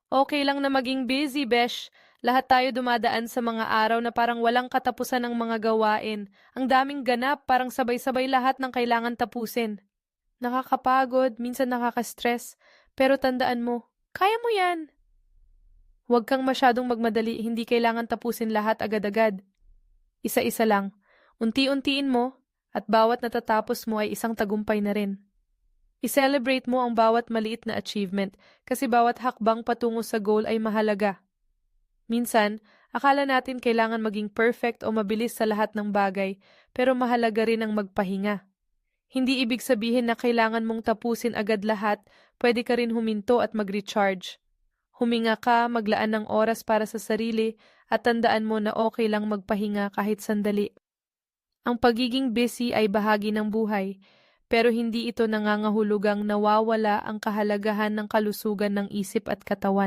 Okay lang na maging busy, besh. Lahat tayo dumadaan sa mga araw na parang walang katapusan ng mga gawain. Ang daming ganap, parang sabay-sabay lahat ng kailangan tapusin. Nakakapagod, minsan nakaka-stress. Pero tandaan mo, kaya mo yan. Huwag kang masyadong magmadali, hindi kailangan tapusin lahat agad-agad. Isa-isa lang. Unti-untiin mo, at bawat natatapos mo ay isang tagumpay na rin. I-celebrate mo ang bawat maliit na achievement kasi bawat hakbang patungo sa goal ay mahalaga. Minsan, akala natin kailangan maging perfect o mabilis sa lahat ng bagay, pero mahalaga rin ang magpahinga. Hindi ibig sabihin na kailangan mong tapusin agad lahat, pwede ka rin huminto at mag-recharge. Huminga ka, maglaan ng oras para sa sarili, at tandaan mo na okay lang magpahinga kahit sandali. Ang pagiging busy ay bahagi ng buhay, pero hindi ito nangangahulugang nawawala ang kahalagahan ng kalusugan ng isip at katawan.